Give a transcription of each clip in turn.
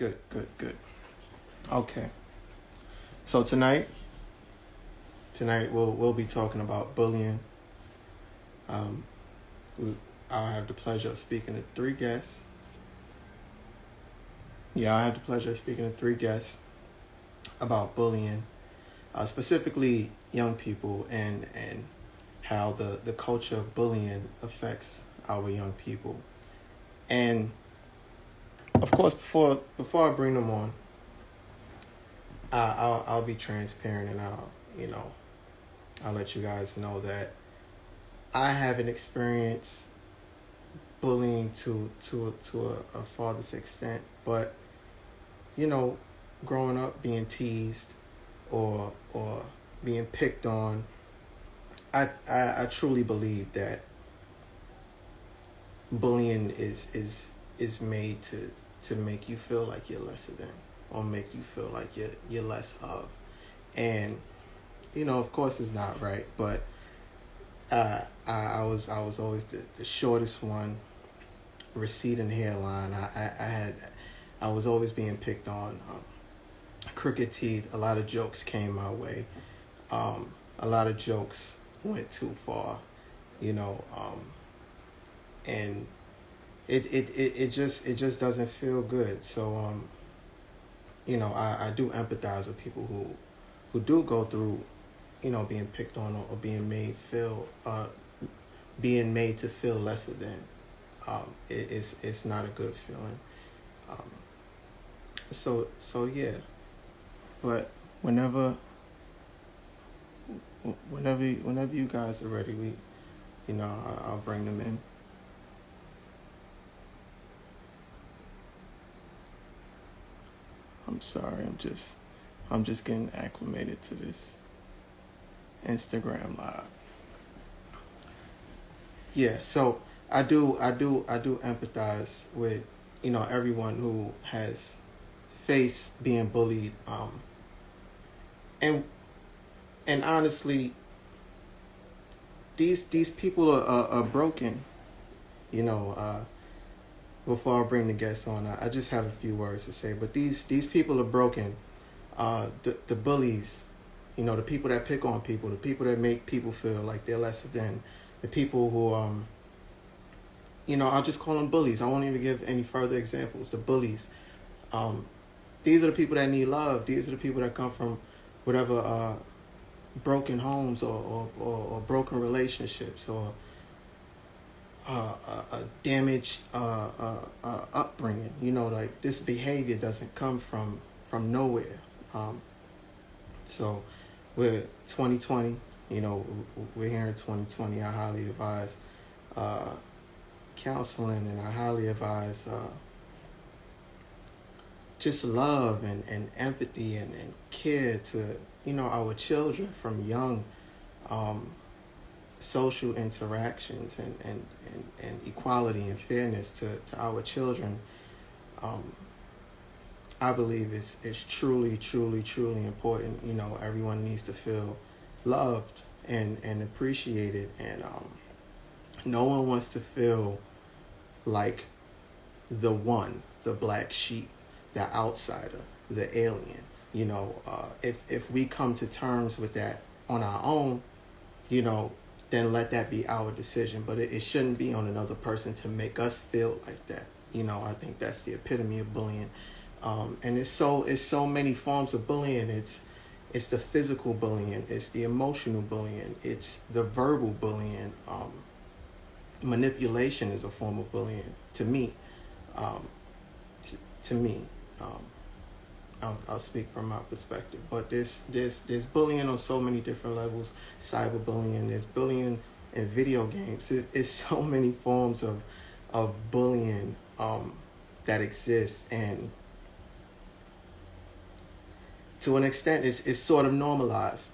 Good. Okay. So tonight we'll be talking about bullying. Um, I'll have the pleasure of speaking to three guests. Yeah, I have the pleasure of speaking to three guests about bullying, specifically young people and how the culture of bullying affects our young people. And of course, before I bring them on, I'll be transparent and I'll let you guys know that I haven't experienced bullying to a farthest extent, but growing up being teased or being picked on, I truly believe that bullying is made to make you feel like you're lesser than, or make you feel like you're less of. And of course it's not right, but I was always the shortest one, receding hairline. I was always being picked on. Crooked teeth. A lot of jokes came my way. A lot of jokes went too far, and it just doesn't feel good. So I do empathize with people who do go through being picked on or being made to feel lesser than. It's not a good feeling. So yeah, but whenever you guys are ready, I'll bring them in. I'm sorry, I'm just getting acclimated to this Instagram live. Yeah, so I do empathize with everyone who has faced being bullied, and honestly, these people are broken. Before I bring the guests on, I just have a few words to say. But these people are broken. The bullies, the people that pick on people, the people that make people feel like they're lesser than, the people who I'll just call them bullies. I won't even give any further examples. The bullies. These are the people that need love. These are the people that come from whatever broken homes or broken relationships or a damaged upbringing. Like this behavior doesn't come from nowhere. So we're 2020. We're here in 2020. I highly advise counseling, and I highly advise just love and empathy and care to our children from young. Social interactions and equality and fairness to our children, I believe is truly important. Everyone needs to feel loved and appreciated, and no one wants to feel like the black sheep, the outsider, the alien. If we come to terms with that on our own, then let that be our decision. But it shouldn't be on another person to make us feel like that. I think that's the epitome of bullying. And it's so many forms of bullying. It's the physical bullying, it's the emotional bullying, it's the verbal bullying. Manipulation is a form of bullying to me. I'll speak from my perspective, but there's bullying on so many different levels. Cyberbullying, there's bullying in video games. It's so many forms of bullying that exist, and to an extent, it's sort of normalized.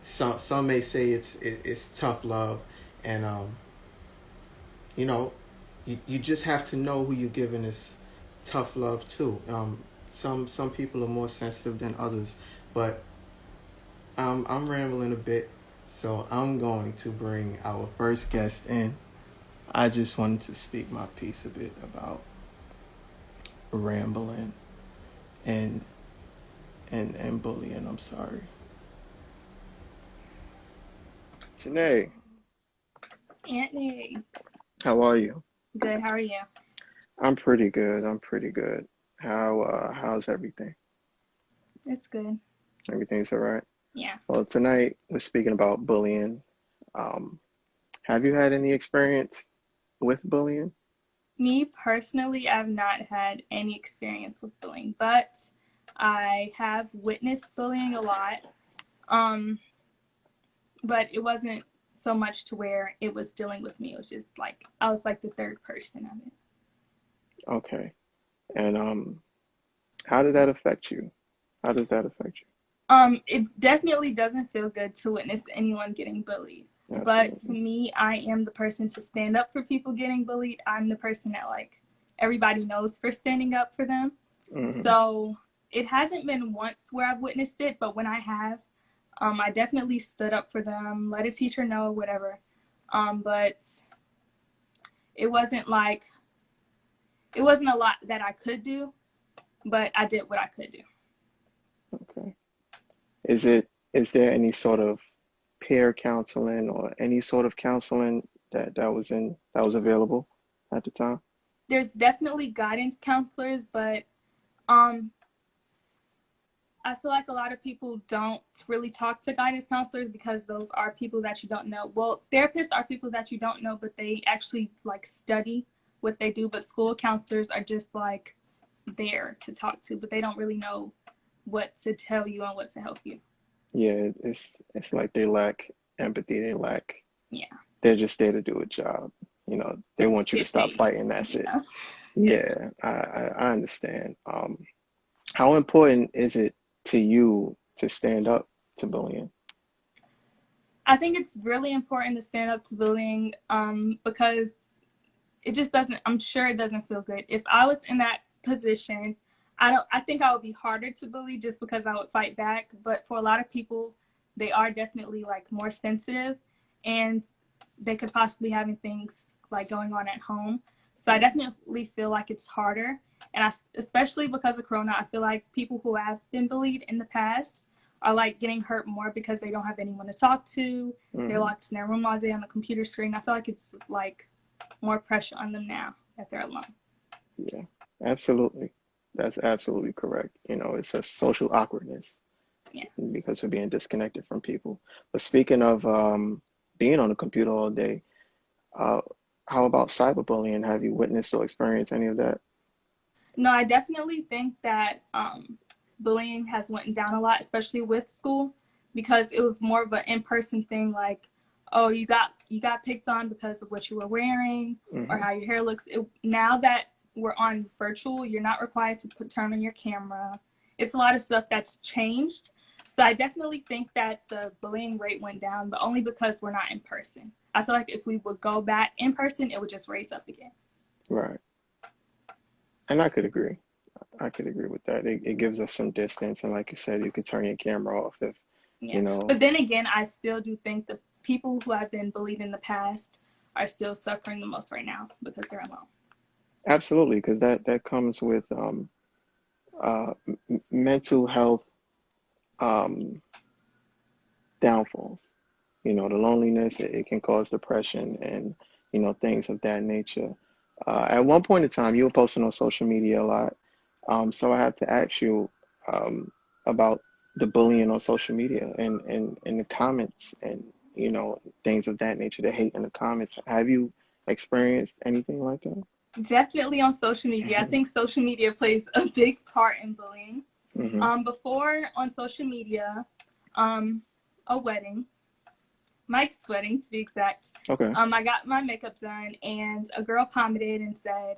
Some may say it's tough love, and you just have to know who you're giving this tough love too. Some people are more sensitive than others, but I'm rambling a bit, so I'm going to bring our first guest in. I just wanted to speak my piece a bit about rambling and bullying. I'm sorry. Janae, Anthony, how are you? good. How are you? I'm pretty good. I'm pretty good. How's everything? It's good. Everything's all right. Yeah. Well, tonight we're speaking about bullying. Um, have you had any experience with bullying? Me personally, I've not had any experience with bullying, but I have witnessed bullying a lot. Um, but it wasn't so much to where it was dealing with me. It was just like I was like the third person of it. Okay. And how did that affect you? How does that affect you? It definitely doesn't feel good to witness anyone getting bullied. But to Absolutely. me, I am the person to stand up for people getting bullied. I'm the person that like everybody knows for standing up for them. Hmm. So it hasn't been once where I've witnessed it, but when I have, I definitely stood up for them, let a teacher know, whatever. But it wasn't like it wasn't a lot that I could do, but I did what I could do. Okay. Is there any sort of peer counseling or any sort of counseling that was available at the time? There's definitely guidance counselors, but um, I feel like a lot of people don't really talk to guidance counselors because those are people that you don't know. Well, therapists are people that you don't know, but they actually like study what they do. But school counselors are just like there to talk to, but they don't really know what to tell you and what to help you. Yeah, it's like they lack empathy. Yeah, They're just there to do a job. They want you to get stop paid. fighting. That's it. Yeah. Yeah, I understand. How important is it to you to stand up to bullying? I think it's really important to stand up to bullying because it just doesn't, I'm sure it doesn't feel good. If I was in that position, I think I would be harder to bully just because I would fight back. But for a lot of people, they are definitely like more sensitive and they could possibly having things like going on at home. So I definitely feel like it's harder. And especially because of Corona, I feel like people who have been bullied in the past are like getting hurt more because they don't have anyone to talk to. They're Hmm. locked in their room all day on the computer screen. I feel like it's like more pressure on them now that they're alone. Yeah, absolutely. That's absolutely correct. It's a social awkwardness Yeah. because we're being disconnected from people. But speaking of being on the computer all day, uh, how about cyberbullying? Have you witnessed or experienced any of that? No, I definitely think that bullying has went down a lot, especially with school, because it was more of an in-person thing. Like, oh, you got picked on because of what you were wearing or Hmm. how your hair looks. Now that we're on virtual, you're not required to turn on your camera. It's a lot of stuff that's changed. So I definitely think that the bullying rate went down, but only because we're not in person. I feel like if we would go back in person, it would just raise up again. Right. And I could agree. I could agree with that. It gives us some distance, and like you said, you could turn your camera off if, Yeah. you know, But then again, I still do think the people who have been bullied in the past are still suffering the most right now because they're alone. absolutely, because that comes with mental health um, downfalls. The loneliness, it can cause depression and, things of that nature. At one point in time, you were posting on social media a lot. So I have to ask you um, about the bullying on social media and the comments and, things of that nature, the hate in the comments. Have you experienced anything like that? Definitely on social media. I think social media plays a big part in bullying. Hmm. Before on social media, um, a wedding, Mike's wedding to be exact. Okay. I got my makeup done, and a girl commented and said,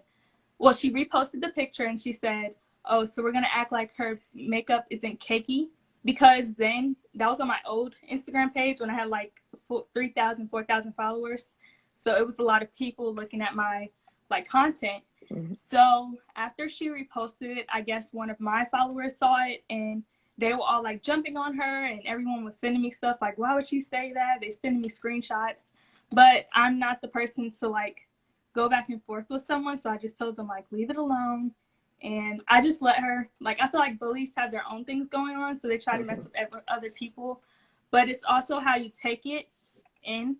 well, she reposted the picture and she said, oh, so we're going to act like her makeup isn't cakey. Because then that was on my old Instagram page when I had like 3,000, 4,000 followers. So it was a lot of people looking at my like content. Hmm. So after she reposted it, I guess one of my followers saw it and they were all like jumping on her and everyone was sending me stuff like, why would she say that? They sending me screenshots. But I'm not the person to like go back and forth with someone. So I just told them like, leave it alone. And I just let her, like, I feel like bullies have their own things going on, so they try to Mm-hmm. mess with other people. But it's also how you take it in,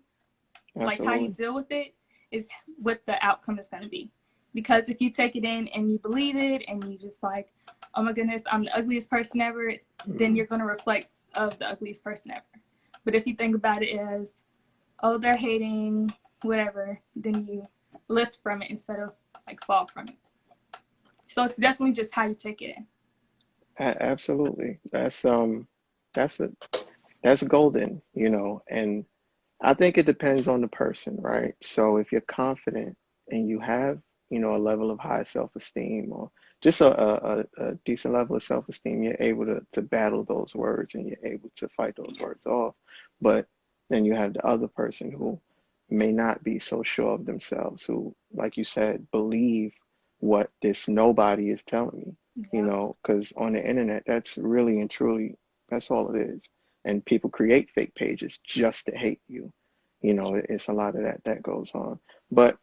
like how you Absolutely. deal with it is what the outcome is going to be. Because if you take it in and you believe it and you just like, oh my goodness, I'm the ugliest person ever, then you're going to reflect of the ugliest person ever. But if you think about it as, oh, they're hating, whatever, then you lift from it instead of like fall from it. So it's definitely just how you take it in. Absolutely. That's a that's golden, you know, and I think it depends on the person, right? So if you're confident and you have, you know, a level of high self-esteem or just a decent level of self-esteem, you're able to battle those words and you're able to fight those Yes. words off. But then you have the other person who may not be so sure of themselves, who, like you said, believe what this nobody is telling me, you Yep. know, because on the internet, that's really and truly, that's all it is. And people create fake pages just to hate you. You know, it's a lot of that goes on. But,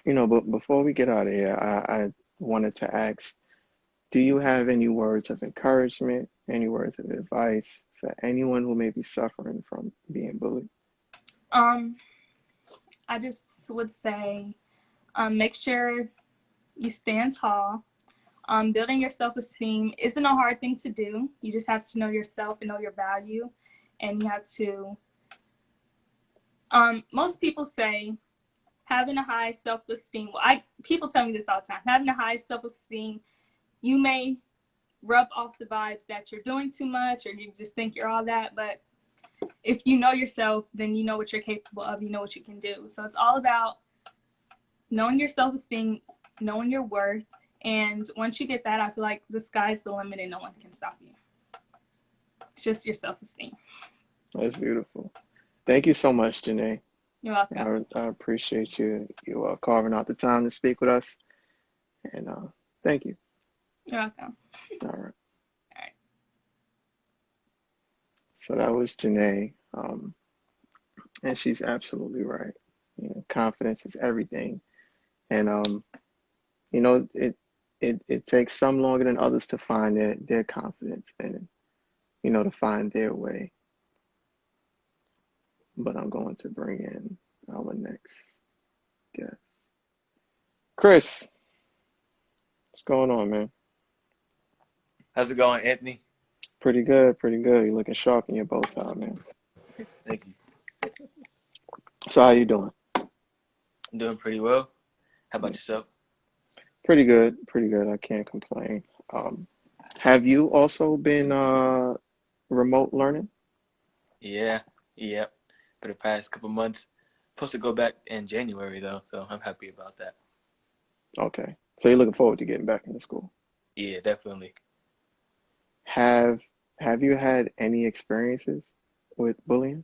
you know, but before we get out of here, I wanted to ask, do you have any words of encouragement, any words of advice for anyone who may be suffering from being bullied? Um, I just would say, make sure you stand tall. Building your self-esteem isn't a hard thing to do. You just have to know yourself and know your value, and you have to. Most people say having a high self-esteem. Well, people tell me this all the time. Having a high self-esteem, you may rub off the vibes that you're doing too much, or you just think you're all that. But if you know yourself, then you know what you're capable of. You know what you can do. So it's all about knowing your self-esteem, knowing your worth. And once you get that, I feel like the sky's the limit and no one can stop you. It's just your self-esteem. That's beautiful. Thank you so much, Janae. You're welcome. I appreciate you carving out the time to speak with us. And thank you. You're welcome. All right. All right. So that was Janae. And she's absolutely right. You know, confidence is everything. And you know, it takes some longer than others to find their confidence and, you know, to find their way. But I'm going to bring in our next guest. Chris, what's going on, man? How's it going, Anthony? Pretty good, pretty good. You're looking sharp in your bow tie, man. Thank you. So how you doing? I'm doing pretty well. How about yourself? Pretty good, pretty good. I can't complain. Have you also been remote learning? Yeah, yeah. For the past couple months. Supposed to go back in January though, so I'm happy about that. Okay. So you're looking forward to getting back into school. Yeah, definitely. Have have you had any experiences with bullying?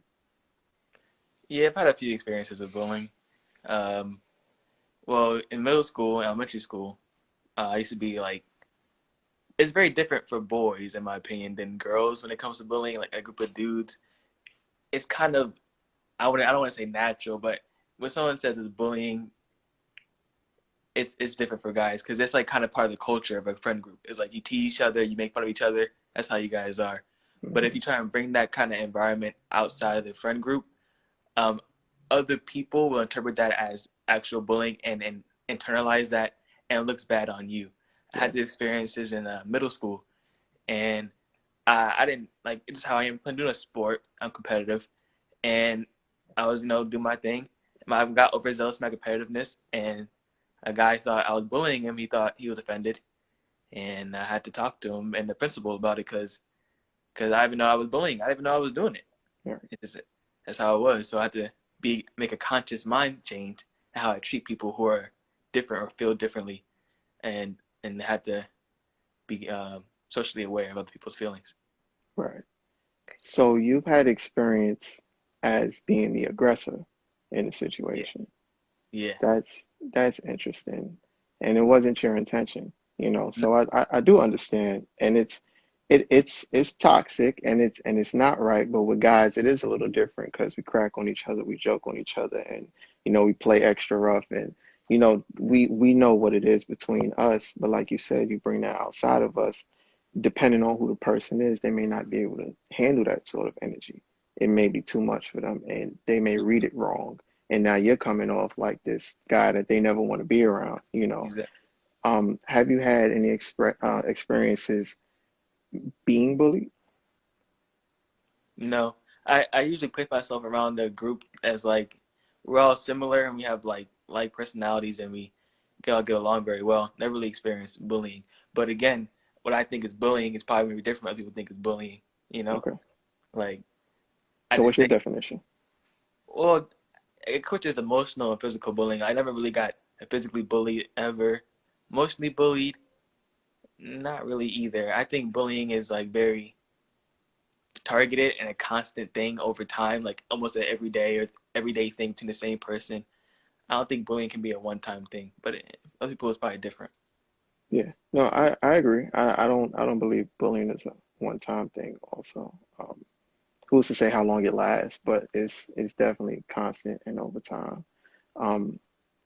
Yeah, I've had a few experiences with bullying. Um, well, in middle school and elementary school, I used to be like, it's very different for boys, in my opinion, than girls when it comes to bullying. Like a group of dudes, it's kind of, I don't want to say natural, but when someone says it's bullying, it's different for guys because it's like kind of part of the culture of a friend group. It's like you tease each other, you make fun of each other. That's how you guys are. But if Mhm. you try and bring that kind of environment outside of the friend group, um, other people will interpret that as actual bullying and internalize that, and it looks bad on you. I Yeah. had the experiences in middle school, and I didn't like. It's how I am. I'm doing a sport. I'm competitive, and I was doing my thing. I got overzealous in my competitiveness, and a guy thought I was bullying him. He thought he was offended, and I had to talk to him and the principal about it because I didn't know I was bullying. I didn't even know I was doing it. Yeah. That's how it was. So I had to make a conscious mind change in how I treat people who are different or feel differently, and had to be socially aware of other people's feelings. Right. So you've had experience as being the aggressor in a Yeah, situation. yeah, That's interesting, and it wasn't your intention, you know. no, So I do understand, and it's toxic, and it's not right. But with guys, it is a little different because we crack on each other, we joke on each other, and you know we play extra rough, and we know what it is between us, but like you said, you bring that outside of us. Depending on who the person is, they may not be able to handle that sort of energy. It may be too much for them, and they may read it wrong. And now you're coming off like this guy that they never want to be around. Exactly. Have you had any experiences being bullied? No, I usually place myself around a group as like we're all similar and we have like personalities and we can all get along very well. Never really experienced bullying, but again, what I think is bullying is probably maybe different. What people think is bullying. You know, Okay. like I So just what's your think, definition? well, it coaches emotional and physical bullying. I never really got physically bullied ever. Emotionally bullied, not really either. I think bullying is like very targeted and a constant thing over time, like almost an everyday thing to the same person. I don't think bullying can be a one-time thing, but other people is probably different. Yeah. No, I agree. I don't believe bullying is a one-time thing also. Who's to say how long it lasts, but it's definitely constant and over time. Um,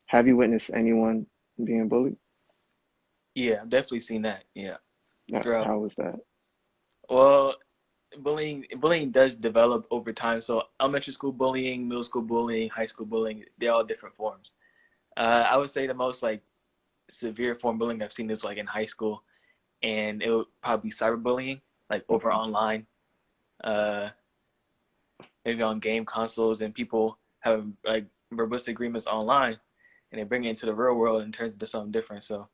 have you witnessed anyone being bullied? Yeah, I've definitely seen that. Yeah, throughout. How was that? Well, bullying does develop over time. So elementary school bullying, middle school bullying, high school bullying, they're all different forms. I would say the most like severe form of bullying I've seen is like in high school, and it would probably be cyberbullying, like over Okay. online, uh, maybe on game consoles, and people have like verbal agreements online, and they bring it into the real world and it turns into something different. So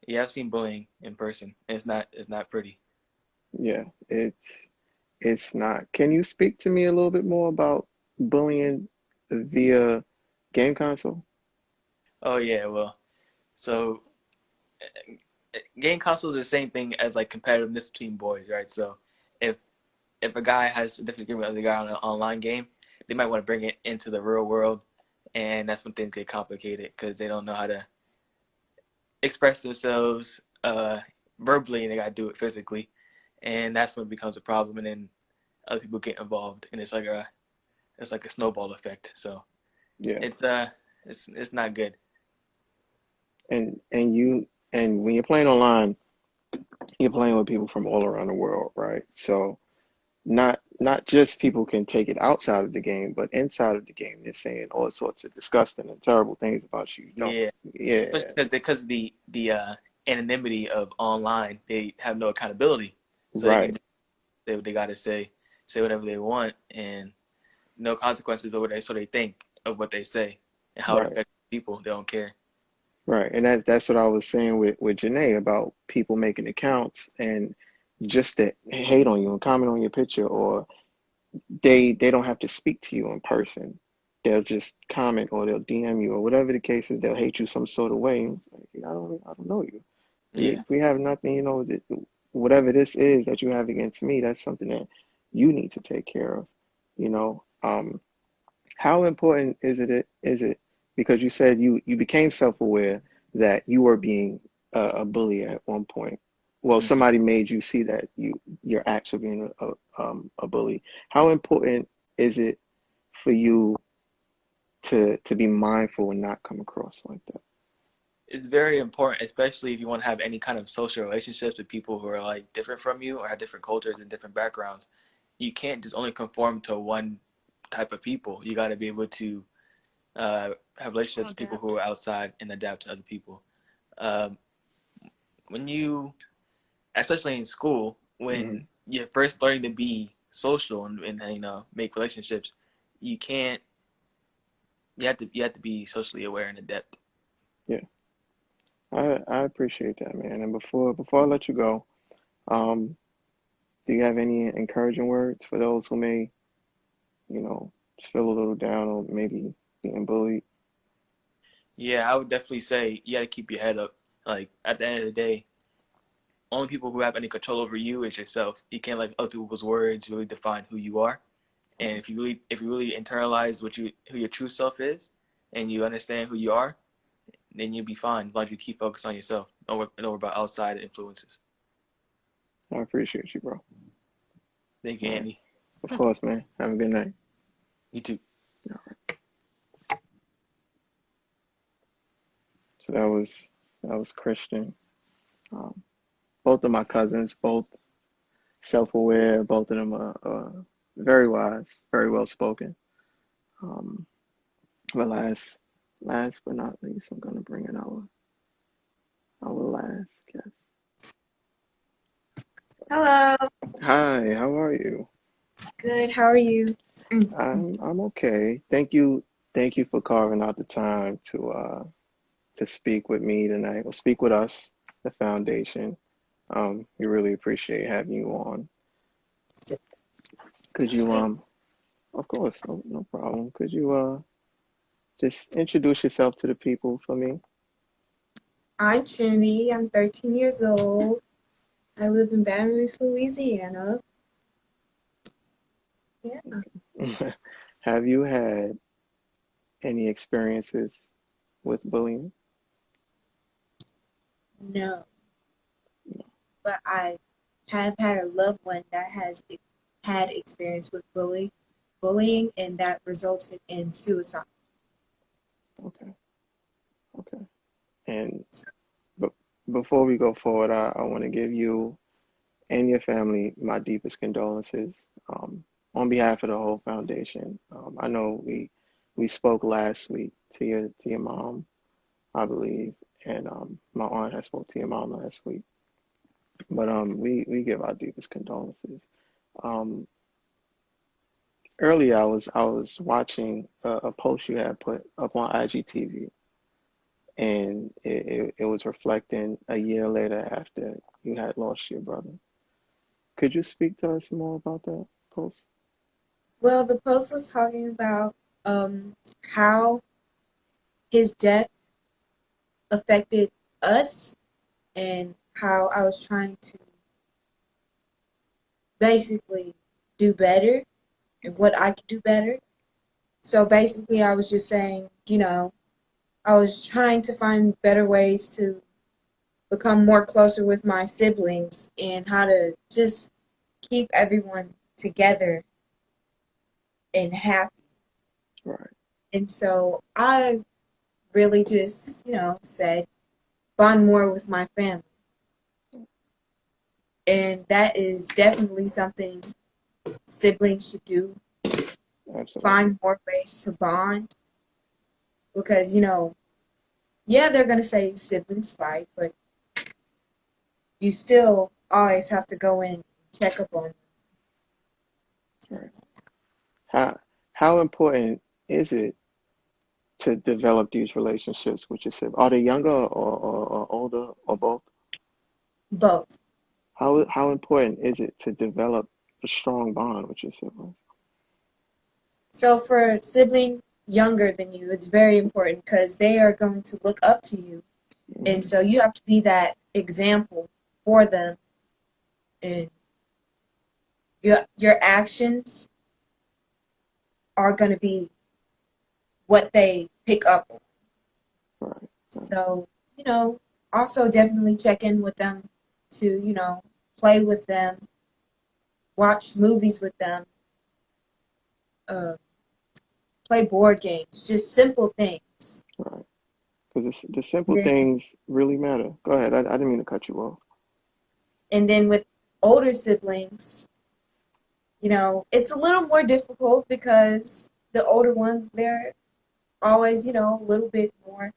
yeah, I've seen bullying in person, and it's not pretty. Yeah, it's not. Can you speak to me a little bit more about bullying via game console? Oh yeah, well, so game consoles are the same thing as like competitiveness between boys, right? So if if a guy has a different agreement with the guy on an online game, they might want to bring it into the real world, and that's when things get complicated because they don't know how to express themselves verbally, and they got to do it physically, and that's when it becomes a problem, and then other people get involved, and it's like a snowball effect. So Yeah. it's it's not good. And when you're playing online, you're playing with people from all around the world, right? So not just people can take it outside of the game, but inside of the game, they're saying all sorts of disgusting and terrible things about you. No, Yeah, yeah, especially because of the anonymity of online, they have no accountability, so they can right, just say what they got to say whatever they want, and no consequences of what they think of what they say and how it right, affects people. They don't care. right. And that's what I was saying with Janae about people making accounts and just to hate on you and comment on your picture, or they don't have to speak to you in person. They'll just comment or they'll DM you or whatever the case is. They'll hate you some sort of way. Like, I don't know you. Yeah, We have nothing, whatever this is that you have against me, that's something that you need to take care of. You know, how important is it because you said you became self-aware that you were being a bully at one point. Well, hmm somebody made you see that your acts were being a bully. How important is it for you to be mindful and not come across like that? it's very important, especially if you want to have any kind of social relationships with people who are like different from you or have different cultures and different backgrounds. You can't just only conform to one type of people. You got to be able to have relationships with people Adapt. who are outside and adapt to other people. Um, when you, especially in school, Hmm. when you're first learning to be social and make relationships, you can't. You have to be socially aware and adept. Yeah, I appreciate that, man. And before I let you go, um, do you have any encouraging words for those who may, you know, feel a little down or maybe being bullied? Yeah, I would definitely say you got to keep your head up. Like at the end of the day, only people who have any control over you is yourself. You can't let other people's words really define who you are. And if you really internalize who your true self is, and you understand who you are, then you'll be fine as long as you keep focused on yourself. Don't worry about outside influences. I appreciate you, bro. Thank you, All right. Andy. Of course, man. Have a good night. You too. So that was Christian. Um, both of my cousins, both self-aware. Both of them are very wise, very well spoken. Um, but last but not least, I'm gonna bring in our last guest. Hello. Hi, how are you? Good. How are you? I'm okay. Thank you for carving out the time to speak with me tonight, or speak with us, the foundation. We really appreciate having you on. Could you of course, no problem. Could you just introduce yourself to the people for me? I'm Trinity. I'm 13 years old. I live in Baton Rouge, Louisiana. Yeah. Have you had any experiences with bullying? No, but I have had a loved one that has had experience with bullying, and that resulted in suicide. Okay, okay. And So, but before we go forward, I want to give you and your family my deepest condolences, on behalf of the whole foundation. I know we spoke last week to your mom, I believe, and my aunt had spoke to your mom last week. But we give our deepest condolences. Um, Earlier, I was watching a post you had put up on IGTV, and it was reflecting a year later after you had lost your brother. Could you speak to us more about that post? well, the post was talking about how his death affected us and how I was trying to basically do better and what I could do better. So basically, I was just saying, I was trying to find better ways to become more closer with my siblings and how to just keep everyone together and happy. Right. And so I really just, said bond more with my family. And that is definitely something siblings should do. Absolutely. Find more ways to bond because, yeah, they're going to say siblings fight, but you still always have to go in and check up on them. Right. How important is it to develop these relationships with your siblings? Are they younger or older or both? Both. How important is it to develop a strong bond with your siblings? So for a sibling younger than you, it's very important because they are going to look up to you. And Hmm. so you have to be that example for them. And your actions are going to be what they pick up on. Right. Right. So, also definitely check in with them to, play with them, watch movies with them, uh, play board games, just simple things. Right. Because the simple And then, things really matter. Go ahead. I didn't mean to cut you off. and then with older siblings, it's a little more difficult because the older ones, they're always, a little bit more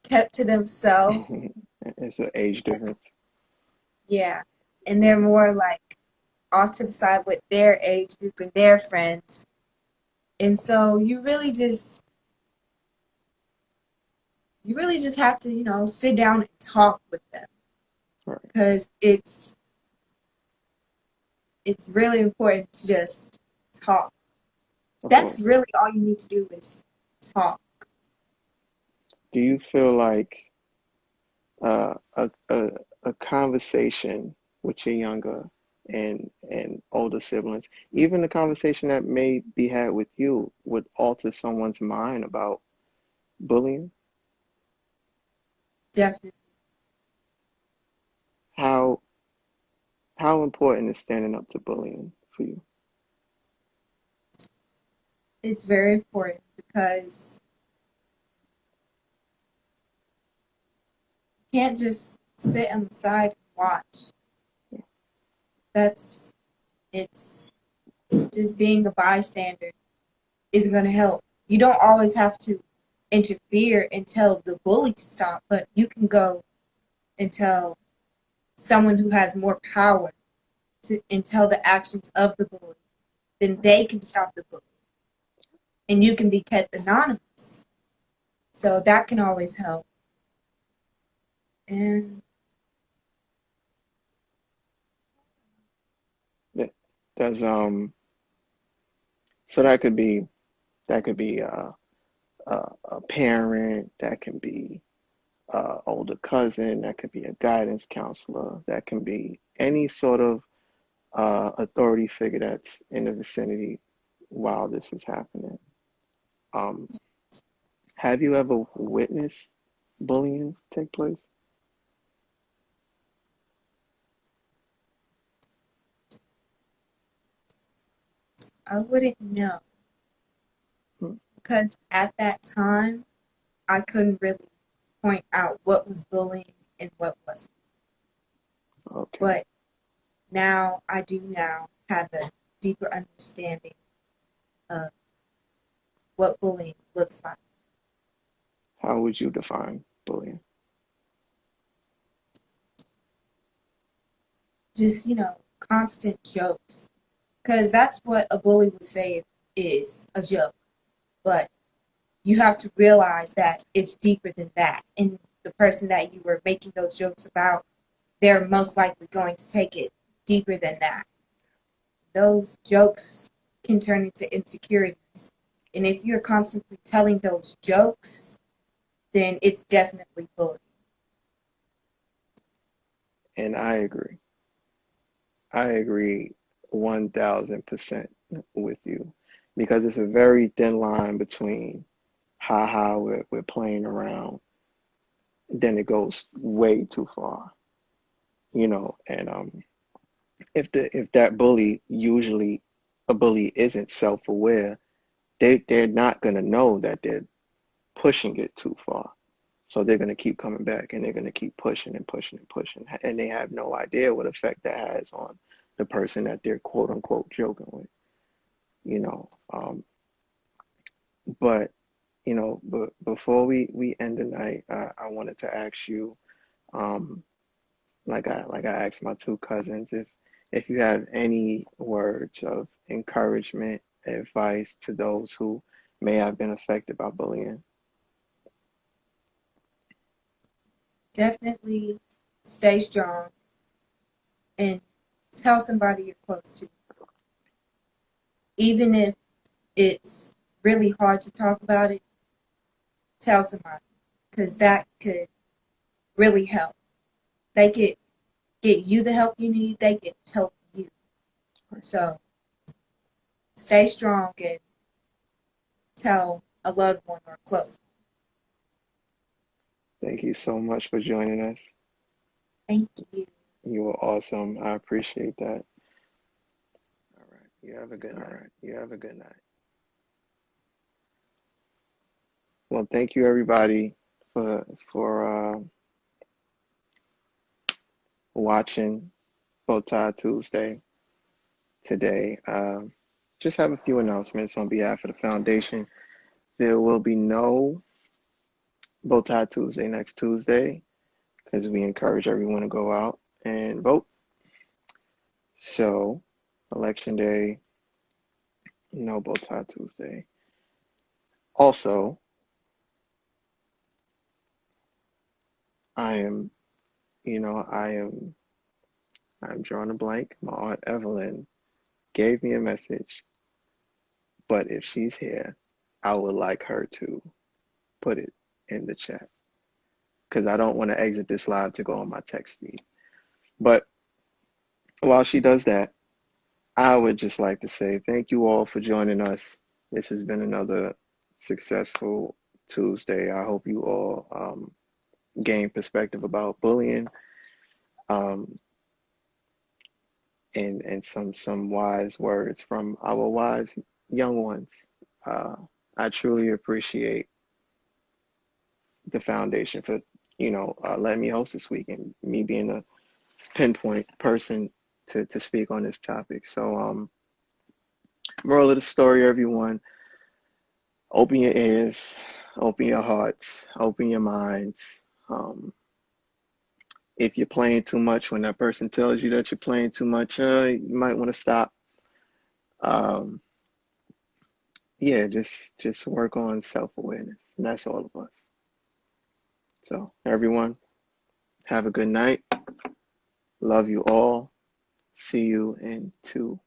kept to themselves. It's an age difference. Yeah. And they're Right. more like off to the side with their age group and their friends. And so you really just have to, sit down and talk with them Right. because it's really important to just talk. Of That's course. really all you need to do is talk. Do you feel like a conversation with your younger and older siblings, even the conversation that may be had with you, would alter someone's mind about bullying? Definitely. How how important is standing up to bullying for you? It's very important because can't just sit on the side and watch. It's just being a bystander isn't going to help. You don't always have to interfere and tell the bully to stop, but you can go and tell someone who has more power and tell the actions of the bully, then they can stop the bully. And you can be kept anonymous. So that can always help. And Does so that could be a parent, that can be older cousin, that could be a guidance counselor, that can be any sort of authority figure that's in the vicinity while this is happening. Um, have you ever witnessed bullying take place? I wouldn't know Hmm. because at that time, I couldn't really point out what was bullying and what wasn't. Okay. But now I do now have a deeper understanding of what bullying looks like. How would you define bullying? Just, constant jokes. Because that's what a bully would say is a joke. But you have to realize that it's deeper than that. And the person that you were making those jokes about, they're most likely going to take it deeper than that. Those jokes can turn into insecurities. And if you're constantly telling those jokes, then it's definitely bullying. And I agree. I agree 1000% with you, because it's a very thin line between haha, we're playing around, then it goes way too far, and if that bully, usually a bully isn't self-aware, they're not going to know that they're pushing it too far. So they're going to keep coming back, and they're going to keep pushing and pushing and pushing. And they have no idea what effect that has on the person that they're quote unquote joking with, you know. But, before we end the night, I wanted to ask you, um, like I asked my two cousins, if you have any words of encouragement, advice to those who may have been affected by bullying. Definitely stay strong and tell somebody you're close to. Even if it's really hard to talk about it, tell somebody because that could really help. They could get you the help you need, they could help you. So stay strong and tell a loved one or close. Thank you so much for joining us. Thank you. You were awesome. I appreciate that. All right. You have a good night. Well, thank you everybody for watching Bow Tie Tuesday today. Just have a few announcements on behalf of the foundation. There will be no Bow Tie Tuesday next Tuesday because we encourage everyone to go out and vote. So, Election Day, no Bow Tie Tuesday. Also, I am, I'm drawing a blank. My Aunt Evelyn gave me a message, but if she's here, I would like her to put it in the chat because I don't want to exit this live to go on my text feed. But while she does that, I would just like to say thank you all for joining us. This has been another successful Tuesday. I hope you all gain perspective about bullying, um, and some wise words from our wise young ones. I truly appreciate the foundation for letting me host this week and me being a pinpoint person to speak on this topic. So, moral of the story, everyone, open your ears, open your hearts, open your minds. If you're playing too much, when that person tells you that you're playing too much, you might want to stop. Um, yeah, just work on self-awareness, and that's all of us. So, everyone, have a good night. Love you all. See you in 2